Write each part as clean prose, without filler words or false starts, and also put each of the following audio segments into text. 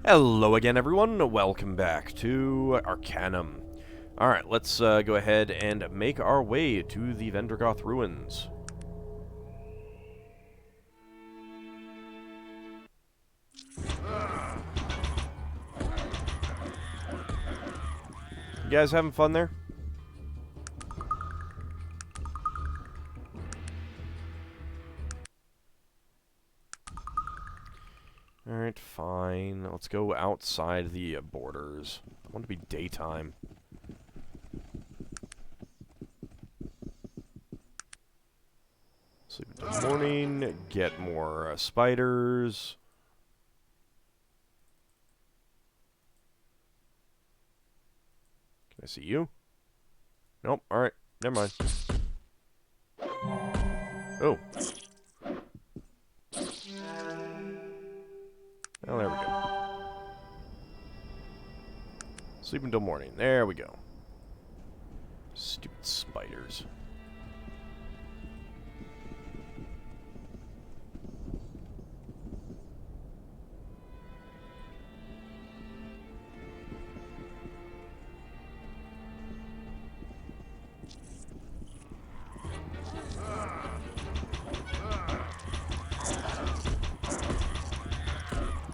Hello again, everyone. Welcome back to Arcanum. Alright, let's go ahead and make our way to the Vendorgoth ruins. You guys having fun there? Alright, fine. Let's go outside the borders. I want it to be daytime. Sleep until morning, get more spiders. Can I see you? Nope, alright, never mind. Oh. Well, there we go. Sleep until morning. There we go. Stupid spiders.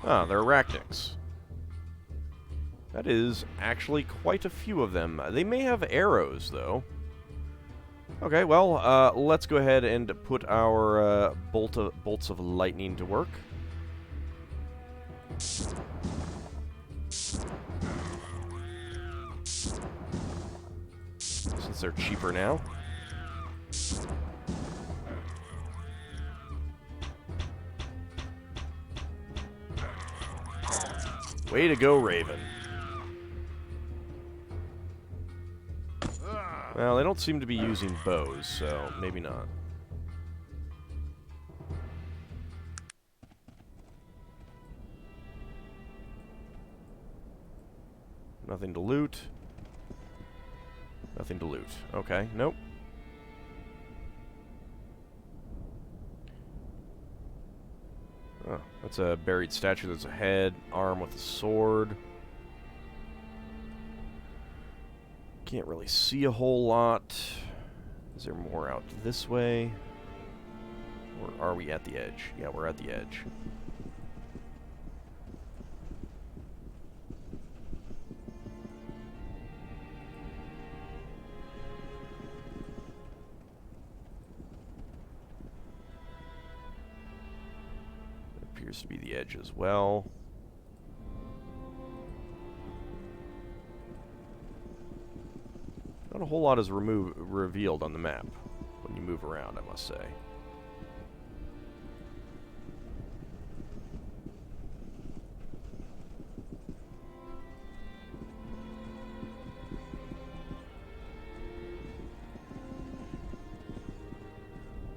Ah, they're arachnids. That is actually quite a few of them. They may have arrows, though. Okay, well, let's go ahead and put our bolts of lightning to work. Since they're cheaper now. Way to go, Raven. Well, they don't seem to be using bows, so maybe not. Nothing to loot. Nothing to loot. Okay, nope. Oh, that's a buried statue. There's a head, arm with a sword. Can't really see a whole lot. Is there more out this way? Or are we at the edge? Yeah, we're at the edge. Appears to be the edge as well. Not a whole lot is revealed on the map when you move around, I must say.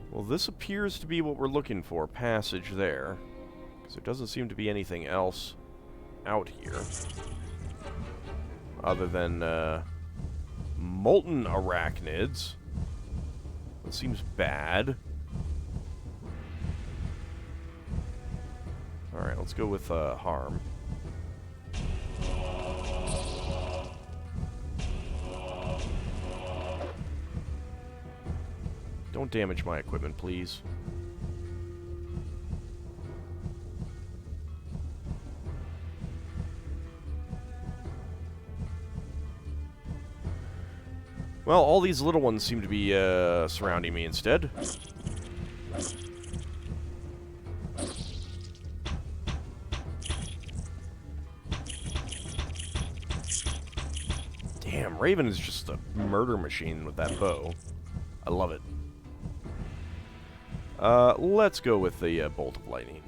Well, this appears to be what we're looking for, passage there. Because there doesn't seem to be anything else out here. Other than, molten arachnids. That seems bad. Alright, let's go with, harm. Don't damage my equipment, please. Well, all these little ones seem to be surrounding me instead. Damn, Raven is just a murder machine with that bow. I love it. Let's go with the bolt of lightning.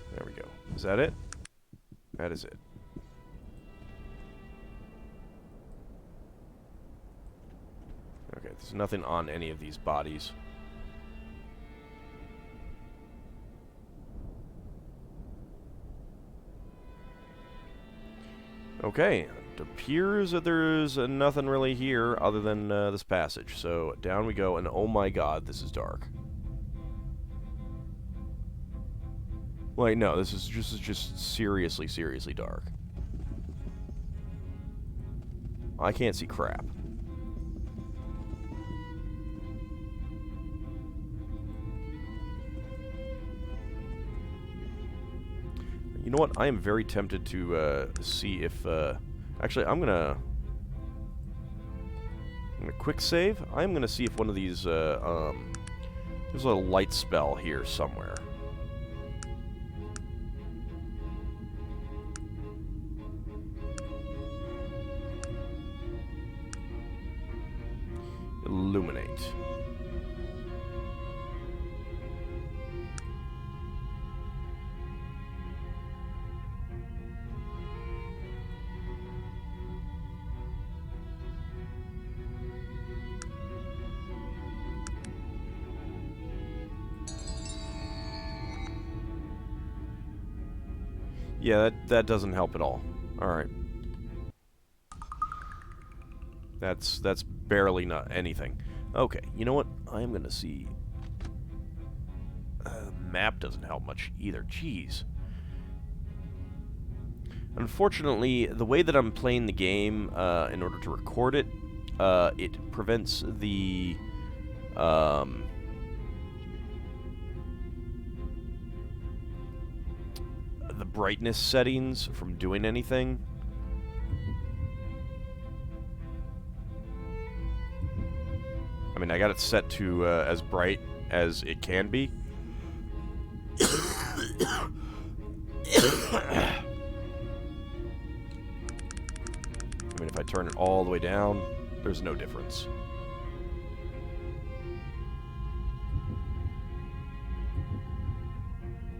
There we go. Is that it? That is it. Okay, there's nothing on any of these bodies. Okay, it appears that there's nothing really here other than this passage. So down we go, and oh my god, this is dark. Like, no, this is just seriously, seriously dark. I can't see crap. You know what? I am very tempted to see if... actually, I'm gonna quick save. I'm gonna see if one of these... there's a light spell here somewhere. Illuminate. Yeah, that doesn't help at all. Alright. That's barely not anything. Okay, you know what? I'm gonna see... map doesn't help much either. Jeez. Unfortunately, the way that I'm playing the game, in order to record it, it prevents the... the brightness settings from doing anything. I mean, I got it set to as bright as it can be. I mean, if I turn it all the way down, there's no difference.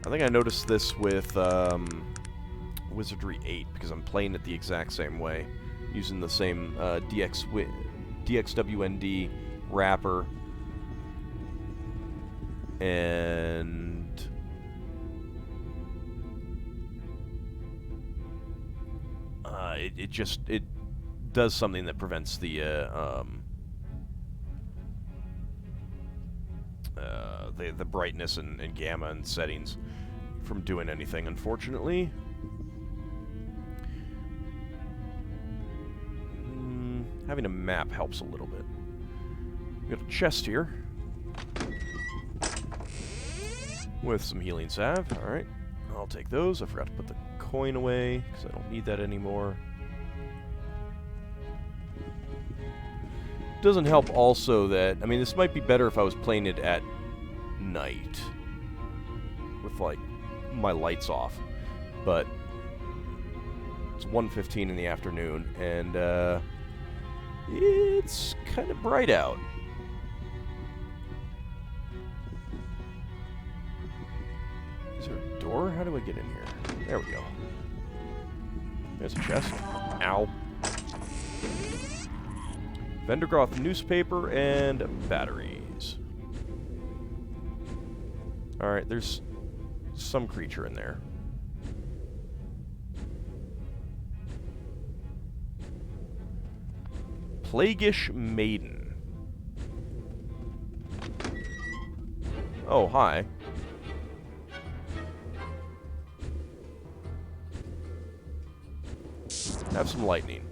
I think I noticed this with Wizardry 8, because I'm playing it the exact same way, using the same DXWND wrapper, and it does something that prevents the brightness and gamma and settings from doing anything, unfortunately. Having a map helps a little bit. We got a chest here with some healing salve. Alright, I'll take those. I forgot to put the coin away because I don't need that anymore. Doesn't help also that, I mean, this might be better if I was playing it at night with, like, my lights off, but it's 1:15 in the afternoon, and it's kind of bright out. Is there a door? How do I get in here? There we go. There's a chest. Ow. Vendorgoth newspaper and batteries. Alright, there's some creature in there. Plaguish Maiden. Oh, hi. Have some lightning.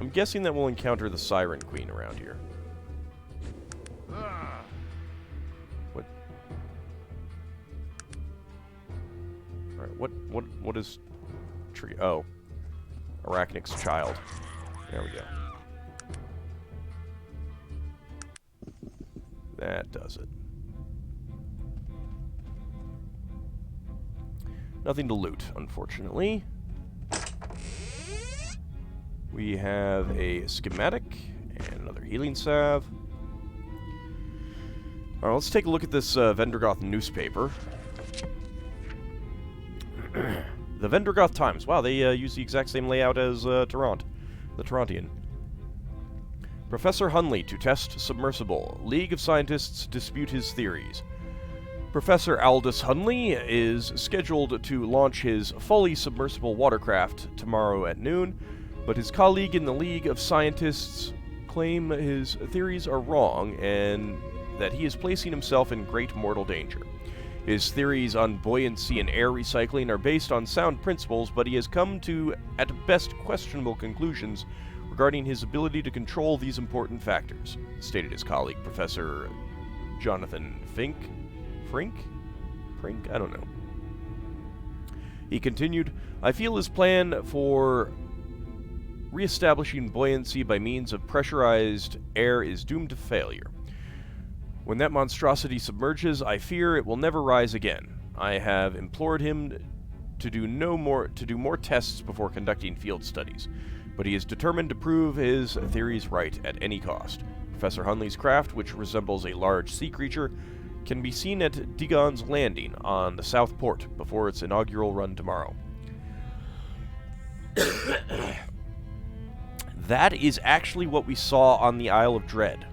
I'm guessing that we'll encounter the Siren Queen around here. What? Alright, what is... tree? Oh. Arachnic's child. There we go. That does it. Nothing to loot, unfortunately. We have a schematic and another healing salve. Alright, let's take a look at this vendorgoth newspaper. The Vendorgoth Times. Wow, they use the exact same layout as Tarant, the Tarantian. Professor Hunley to test submersible. League of Scientists dispute his theories. Professor Aldous Hunley is scheduled to launch his fully submersible watercraft tomorrow at noon, but his colleague in the League of Scientists claim his theories are wrong and that he is placing himself in great mortal danger. His theories on buoyancy and air recycling are based on sound principles, but he has come to, at best, questionable conclusions regarding his ability to control these important factors, stated his colleague, Professor Jonathan Frink? I don't know. He continued, I feel his plan for re-establishing buoyancy by means of pressurized air is doomed to failure. When that monstrosity submerges, I fear it will never rise again. I have implored him to do more tests before conducting field studies, but he is determined to prove his theories right at any cost. Professor Hunley's craft, which resembles a large sea creature, can be seen at Digon's Landing on the South Port before its inaugural run tomorrow. That is actually what we saw on the Isle of Dread.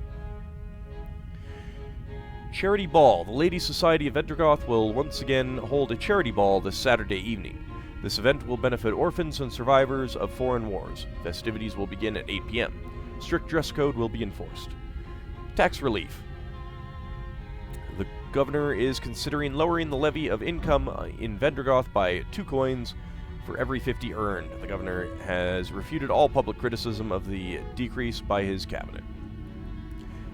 Charity Ball. The Ladies' Society of vendorgoth will once again hold a charity ball this Saturday evening. This event will benefit orphans and survivors of foreign wars. Festivities will begin at 8 p.m. Strict dress code will be enforced. Tax relief. The governor is considering lowering the levy of income in vendorgoth by 2 coins for every 50 earned. The governor has refuted all public criticism of the decrease by his cabinet.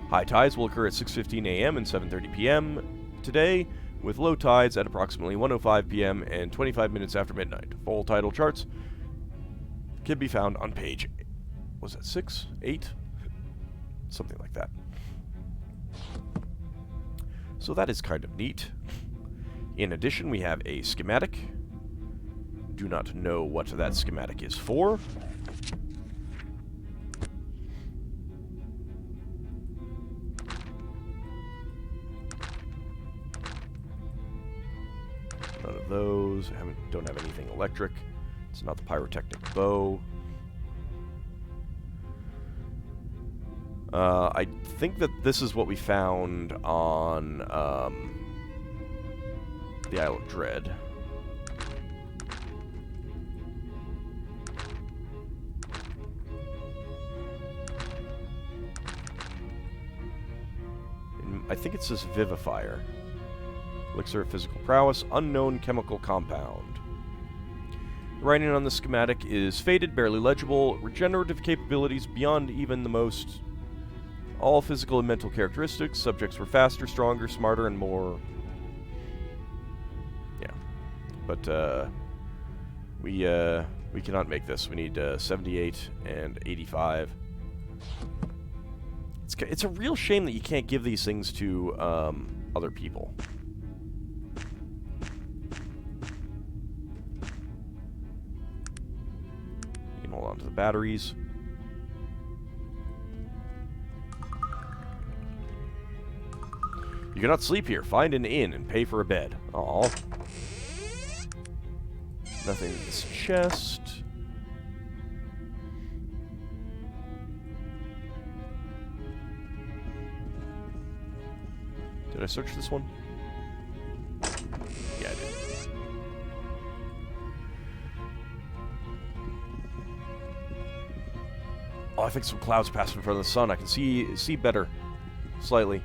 High tides will occur at 6:15 a.m. and 7:30 p.m. today, with low tides at approximately 1:05 p.m. and 25 minutes after midnight. Full tidal charts can be found on page, was that 6? 8? Something like that. So that is kind of neat. In addition, we have a schematic. Do not know what that schematic is for. None of those. Don't have anything electric. It's not the pyrotechnic bow. I think that this is what we found on the Isle of Dread. I think it says Vivifier. Elixir of physical prowess, unknown chemical compound. The writing on the schematic is faded, barely legible, regenerative capabilities beyond even the most. All physical and mental characteristics. Subjects were faster, stronger, smarter, and more. Yeah. But, we cannot make this. We need 78 and 85. It's a real shame that you can't give these things to other people. You can hold on to the batteries. You cannot sleep here. Find an inn and pay for a bed. Aww. Nothing in this chest. Did I search this one? Yeah, I did. Oh, I think some clouds passed in front of the sun. I can see better. Slightly.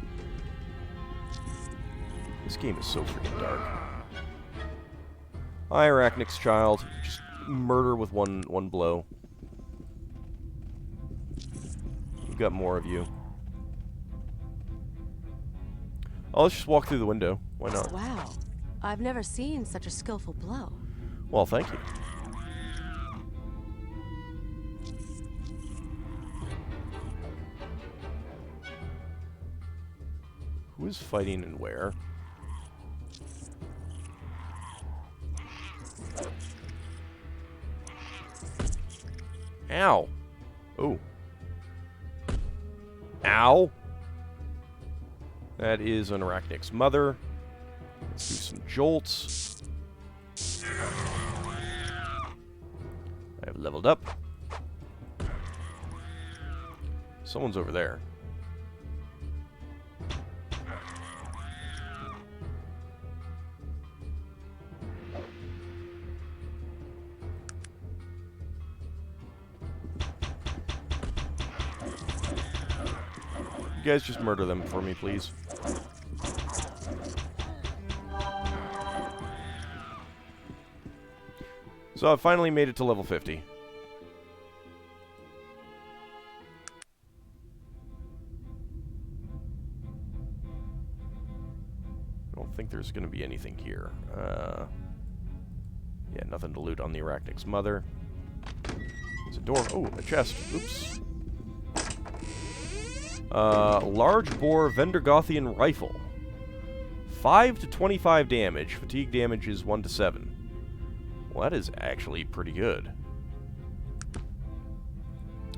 This game is so freaking dark. Hi, Arachnix child. Just murder with one blow. We've got more of you. Oh, let's just walk through the window. Why not? Wow. I've never seen such a skillful blow. Well, thank you. Who is fighting and where? Ow. Oh. Ow. That is an Arachnix mother. Let's do some jolts. I have leveled up. Someone's over there. guys just murder them for me, please? So I finally made it to level 50. I don't think there's going to be anything here. Yeah, nothing to loot on the Arachnic's mother. There's a door. Oh, a chest. Oops. Large bore vendorgothian rifle. 5 to 25 damage. Fatigue damage is 1 to 7. Well, that is actually pretty good.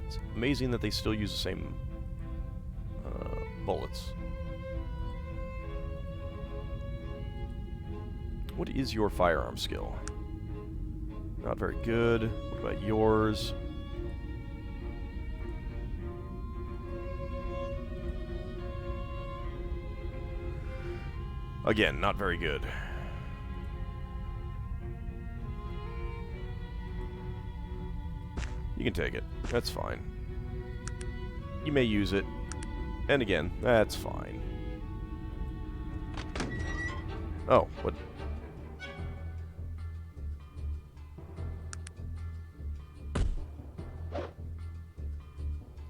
It's amazing that they still use the same bullets. What is your firearm skill? Not very good. What about yours? Again, not very good. You can take it. That's fine. You may use it. And again, that's fine. Oh, what?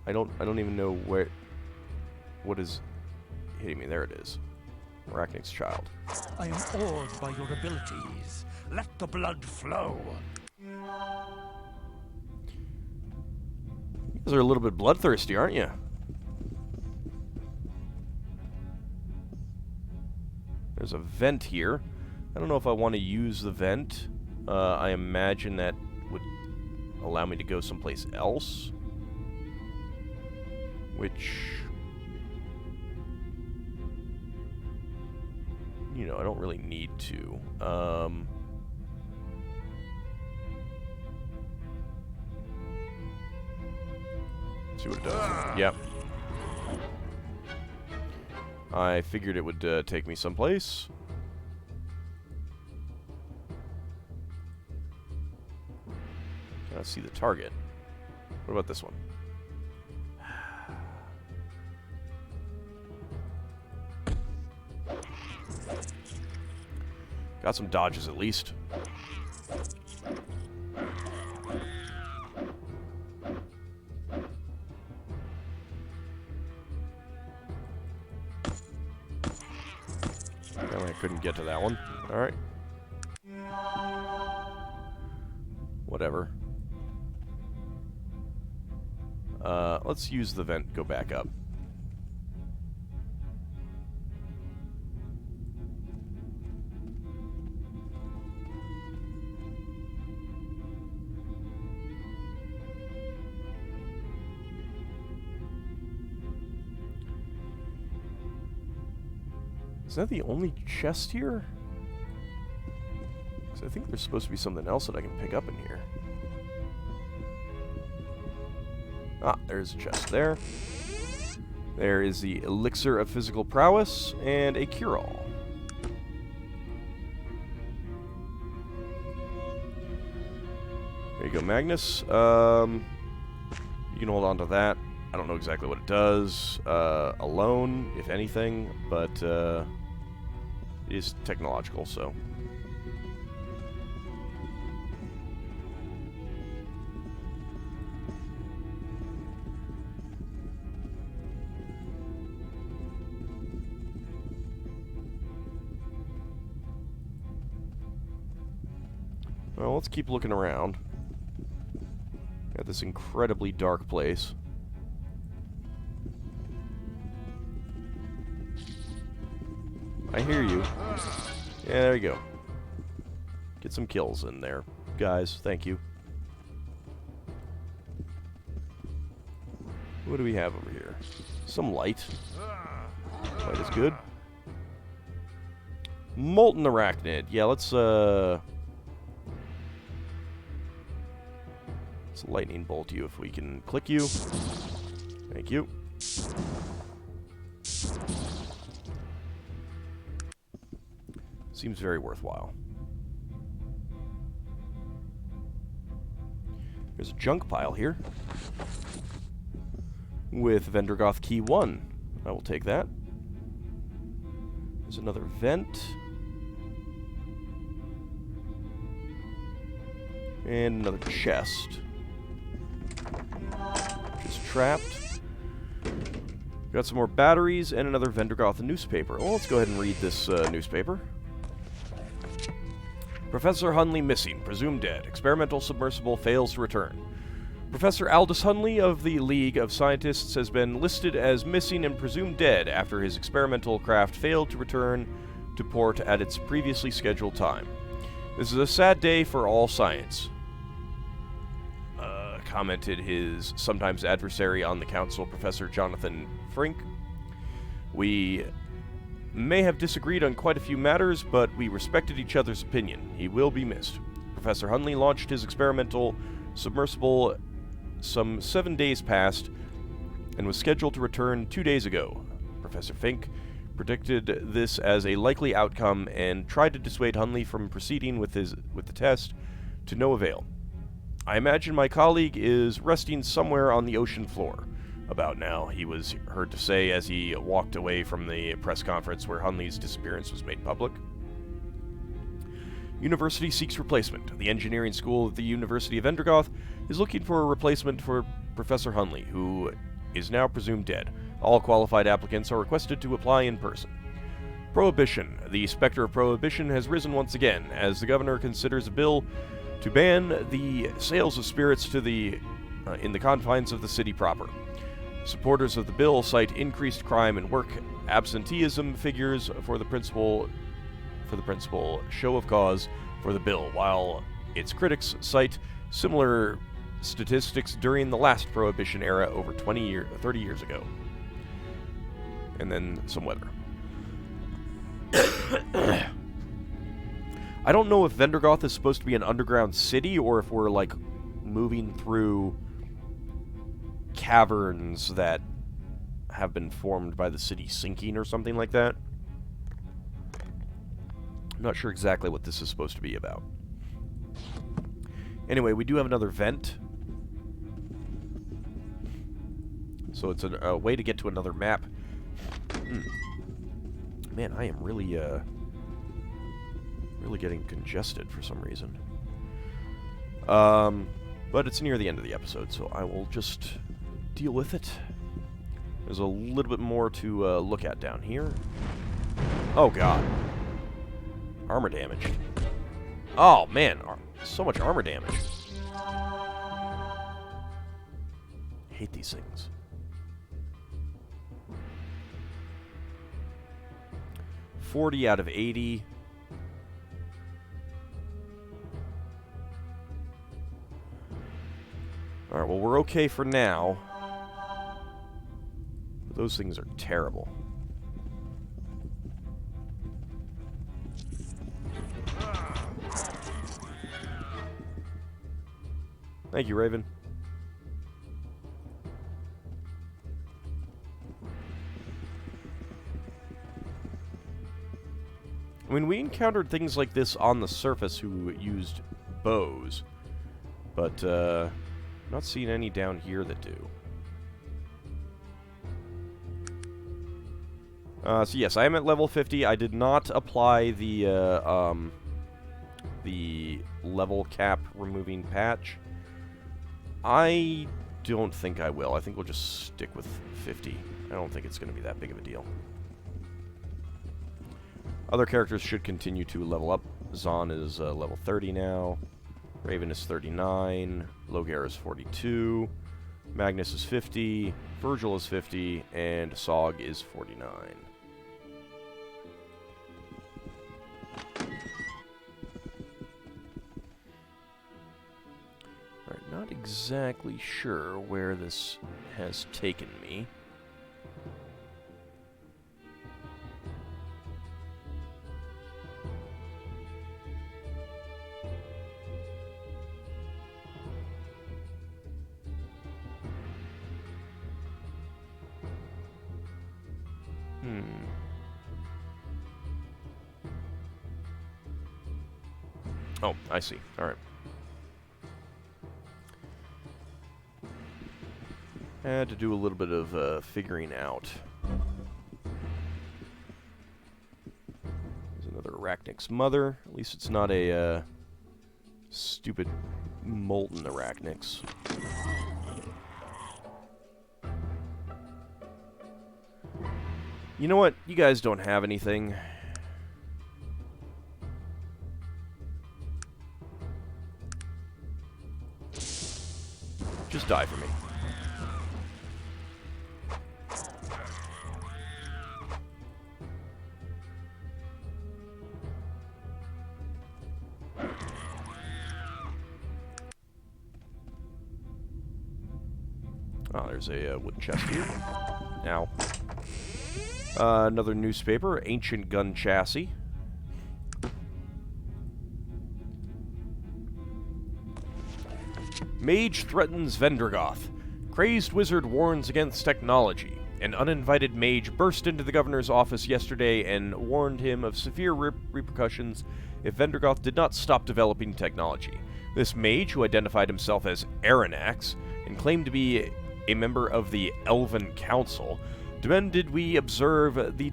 I don't even know where... What is hitting me? There it is. Arachnic's child. I am awed by your abilities. Let the blood flow. You guys are a little bit bloodthirsty, aren't you? There's a vent here. I don't know if I want to use the vent. I imagine that would allow me to go someplace else. Which... you know, I don't really need to. See what it does. Yep. I figured it would take me someplace. Let's see the target. What about this one? Got some dodges at least. Apparently I couldn't get to that one. Alright. Whatever. Let's use the vent, go back up. Is that the only chest here? Because I think there's supposed to be something else that I can pick up in here. Ah, there's a chest there. There is the Elixir of Physical Prowess and a cure-all. There you go, Magnus. You can hold on to that. I don't know exactly what it does alone, if anything, but it is technological, so. Well, let's keep looking around. Got this incredibly dark place. I hear you. Yeah, there you go. Get some kills in there, guys. Thank you. What do we have over here? Some light. Light is good. Molten Arachnid. Yeah, let's lightning bolt you if we can click you. Thank you. Seems very worthwhile. There's a junk pile here with vendorgoth key 1. I will take that. There's another vent. And another chest. Just trapped. Got some more batteries and another vendorgoth newspaper. Well, let's go ahead and read this newspaper. Professor Hunley missing, presumed dead. Experimental submersible fails to return. Professor Aldous Hunley of the League of Scientists has been listed as missing and presumed dead after his experimental craft failed to return to port at its previously scheduled time. This is a sad day for all science, commented his sometimes adversary on the council, Professor Jonathan Frink. We may have disagreed on quite a few matters, but we respected each other's opinion. He will be missed. Professor Hunley launched his experimental submersible some 7 days past and was scheduled to return 2 days ago. Professor Fink predicted this as a likely outcome and tried to dissuade Hunley from proceeding with the test, to no avail. I imagine my colleague is resting somewhere on the ocean floor. About now, he was heard to say as he walked away from the press conference where Hunley's disappearance was made public. University seeks replacement. The engineering school of the University of Vendorgoth is looking for a replacement for Professor Hunley, who is now presumed dead. All qualified applicants are requested to apply in person. Prohibition. The specter of prohibition has risen once again, as the governor considers a bill to ban the sales of spirits to in the confines of the city proper. Supporters of the bill cite increased crime and work absenteeism figures for the principal show of cause for the bill, while its critics cite similar statistics during the last Prohibition era over 30 years ago. And then some weather. I don't know if Vendorgoth is supposed to be an underground city or if we're, like, moving through caverns that have been formed by the city sinking or something like that. I'm not sure exactly what this is supposed to be about. Anyway, we do have another vent. So it's a way to get to another map. Man, I am really getting congested for some reason. But it's near the end of the episode, so I will just deal with it. There's a little bit more to look at down here. Oh, God. Armor damage. Oh, man. So much armor damage. Hate these things. $40 out of $80. Alright, well, we're okay for now. But those things are terrible. Thank you, Raven. I mean, we encountered things like this on the surface who used bows, but not seeing any down here that do. So yes, I am at level 50. I did not apply the level cap removing patch. I don't think I will. I think we'll just stick with 50. I don't think it's going to be that big of a deal. Other characters should continue to level up. Zahn is level 30 now. Raven is 39. Logar is 42. Magnus is 50. Virgil is 50. And Sog is 49. Alright, not exactly sure where this has taken me. Oh, I see. Alright. Had to do a little bit of figuring out. Arachnix mother. At least it's not a stupid molten Arachnix. You know what? You guys don't have anything. Just die for me. Oh, there's a wooden chest here. Now, another newspaper, Ancient Gun Chassis. Mage threatens vendorgoth. Crazed wizard warns against technology. An uninvited mage burst into the governor's office yesterday and warned him of severe repercussions if vendorgoth did not stop developing technology. This mage, who identified himself as errand and claimed to be a member of the Elven Council, demanded we observe the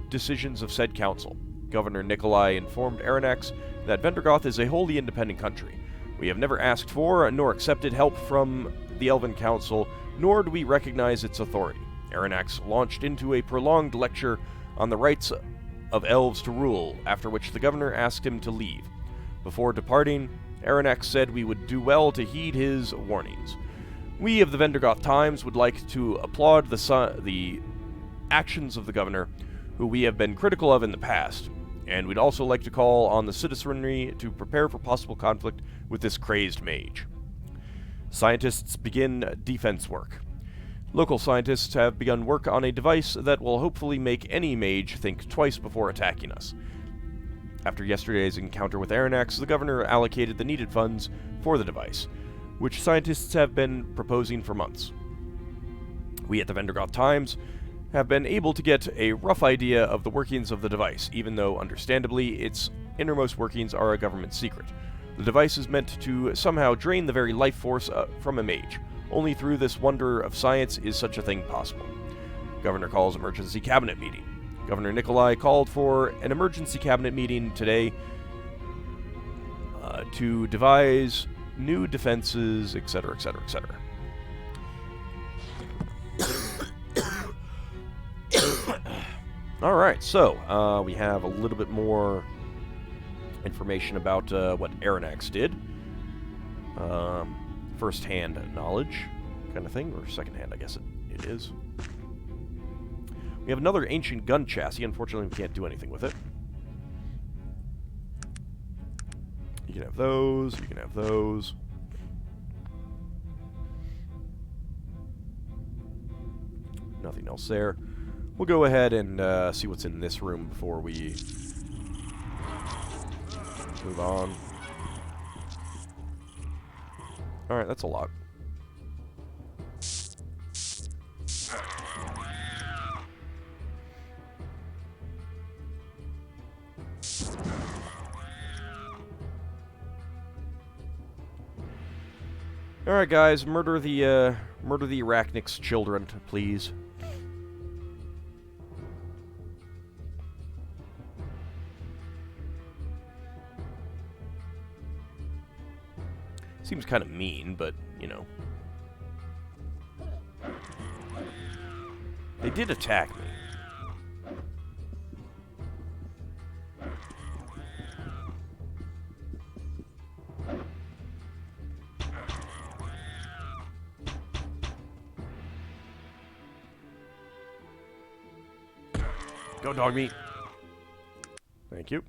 decisions of said council. Governor Nikolai informed Aranax that vendorgoth is a wholly independent country. We have never asked for nor accepted help from the Elven Council, nor do we recognize its authority. Aranax launched into a prolonged lecture on the rights of elves to rule, after which the governor asked him to leave. Before departing, Aranax said we would do well to heed his warnings. We of the Vendorgoth Times would like to applaud the actions of the governor, who we have been critical of in the past, and we'd also like to call on the citizenry to prepare for possible conflict with this crazed mage. Scientists begin defense work. Local scientists have begun work on a device that will hopefully make any mage think twice before attacking us. After yesterday's encounter with Aranax, the governor allocated the needed funds for the device, which scientists have been proposing for months. We at the Vendorgoth Times have been able to get a rough idea of the workings of the device, even though, understandably, its innermost workings are a government secret. The device is meant to somehow drain the very life force from a mage. Only through this wonder of science is such a thing possible. Governor calls emergency cabinet meeting. Governor Nikolai called for an emergency cabinet meeting today to devise new defenses, etc., etc., etc. Alright, so we have a little bit more information about what Aranax did. First-hand knowledge kind of thing, or second-hand, I guess it is. We have another ancient gun chassis. Unfortunately, we can't do anything with it. You can have those, you can have those. Nothing else there. We'll go ahead and see what's in this room before we move on. Alright, that's a lot. Alright guys, murder the Arachnix children, please. Seems kind of mean, but, you know. They did attack me. Go, dog meat. Thank you.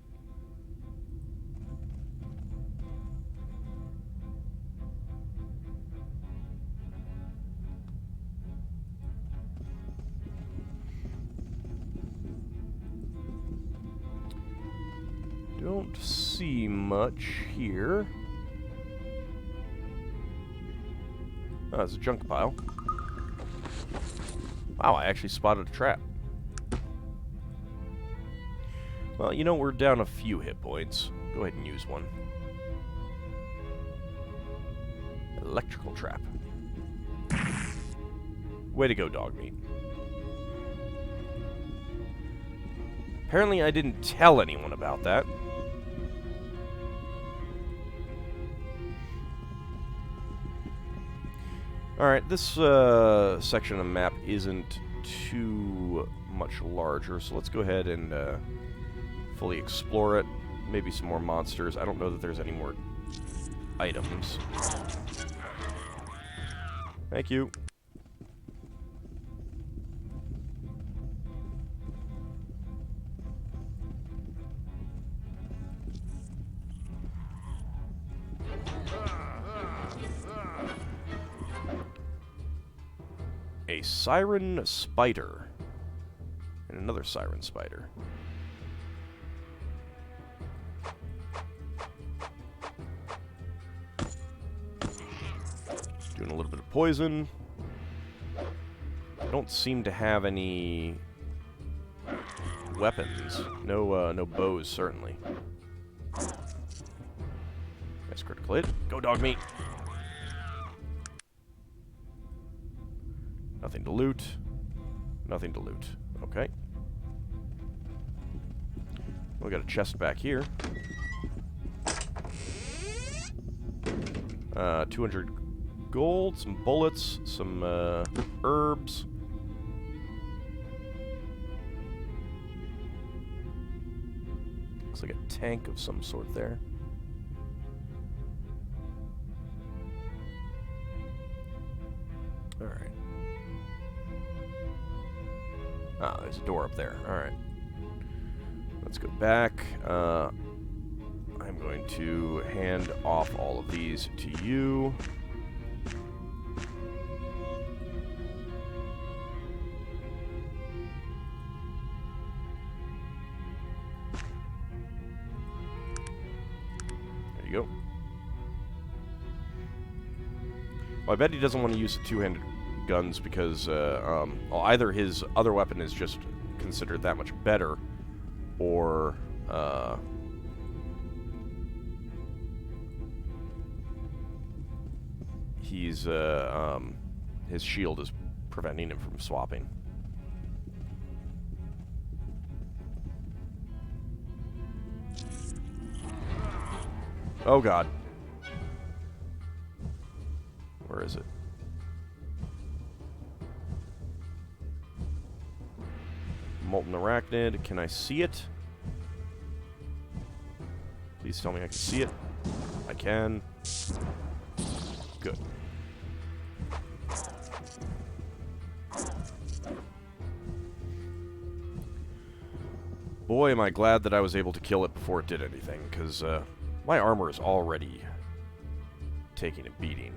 Don't see much here. Oh, there's a junk pile. Wow, I actually spotted a trap. Well, you know, we're down a few hit points. Go ahead and use one. Electrical trap. Way to go, dog meat. Apparently I didn't tell anyone about that. Alright, this section of the map isn't too much larger, so let's go ahead and fully explore it. Maybe some more monsters. I don't know that there's any more items. Thank you. A siren spider. And another siren spider. Doing a little bit of poison. I don't seem to have any weapons. No bows, certainly. Nice critical hit. Go, dog meat. Nothing to loot. Nothing to loot. Okay. We got a chest back here. 200 gold, some bullets, some herbs. Looks like a tank of some sort there. Alright. Ah, there's a door up there. Alright. Let's go back. I'm going to hand off all of these to you. There you go. Well, I bet he doesn't want to use the two-handed guns because well, either his other weapon is just considered that much better, or he's his shield is preventing him from swapping. Oh god. Where is it? Molten arachnid. Can I see it? Please tell me I can see it. I can. Good. Boy, am I glad that I was able to kill it before it did anything, because my armor is already taking a beating.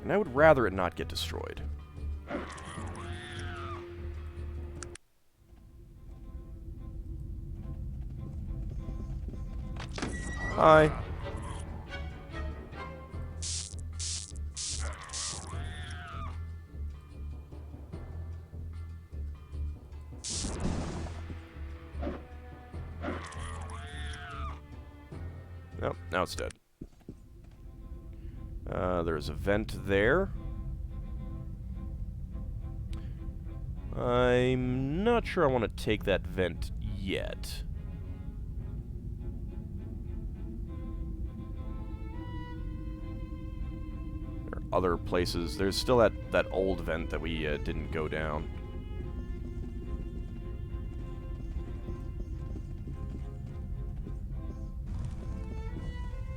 And I would rather it not get destroyed. Hi. Nope, now it's dead. There's a vent there. I'm not sure I want to take that vent yet. There are other places. There's still that old vent that we didn't go down.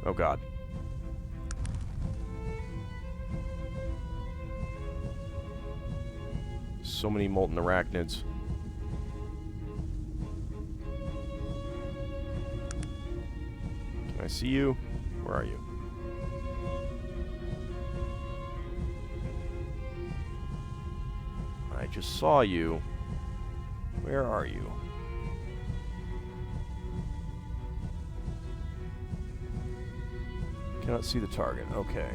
Oh god. So many molten arachnids. Can I see you? Where are you? I just saw you. Where are you? Cannot see the target. Okay.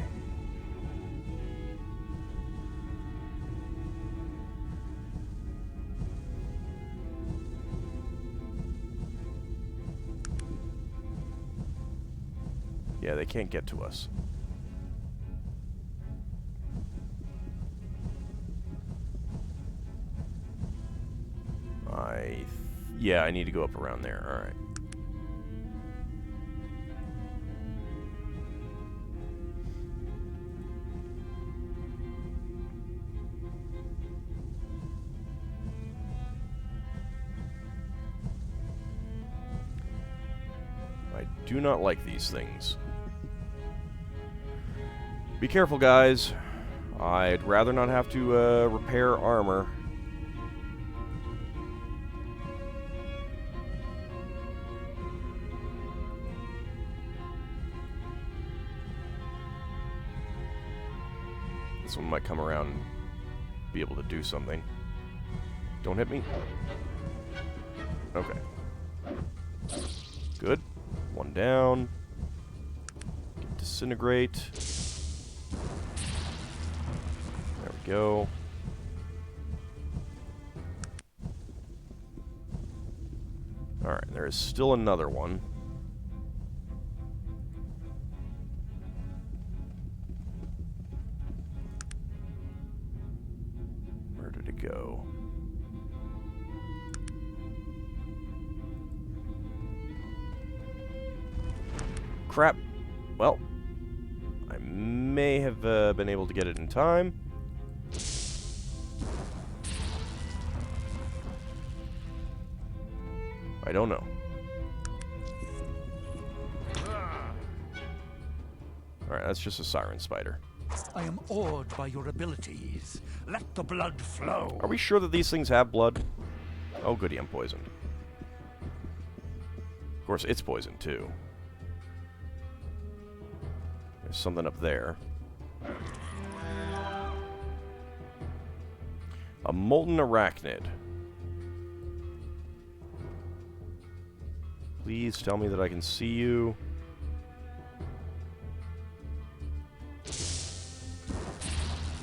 Yeah, they can't get to us. I Yeah, I need to go up around there. Alright. I do not like these things. Be careful, guys. I'd rather not have to repair armor. This one might come around and be able to do something. Don't hit me. Okay. Good. One down. Disintegrate. There we go. Alright, there is still another one. Where did it go? Crap. Well, I may have been able to get it in time. I don't know. Alright, that's just a siren spider. I am awed by your abilities. Let the blood flow. Are we sure that these things have blood? Oh, goody, I'm poisoned. Of course, it's poisoned, too. There's something up there. A molten arachnid. Please tell me that I can see you.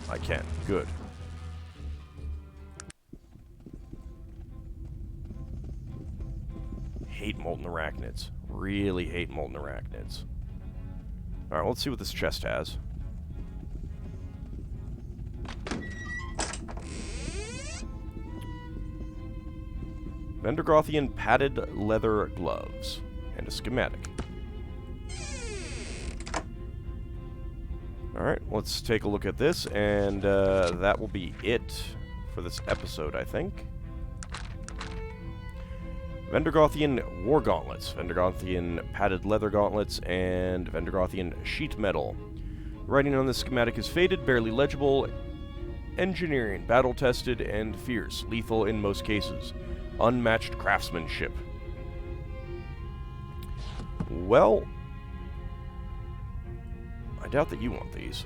I can. Good. Hate molten arachnids. Really hate molten arachnids. Alright, let's see what this chest has. Vendorgothian padded leather gloves. And a schematic. Alright, let's take a look at this, and that will be it for this episode, I think. Vendorgothian war gauntlets, Vendorgothian padded leather gauntlets, and Vendorgothian sheet metal. Writing on this schematic is faded, barely legible, engineering, battle-tested, and fierce, lethal in most cases. Unmatched craftsmanship. Well, I doubt that you want these,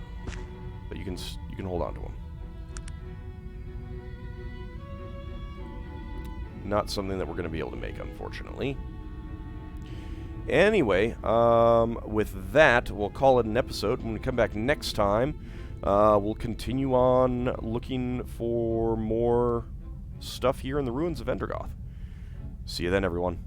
but you can hold on to them. Not something that we're going to be able to make, unfortunately. Anyway, with that, we'll call it an episode. When we come back next time, we'll continue on looking for more stuff here in the ruins of Vendorgoth. See you then, everyone.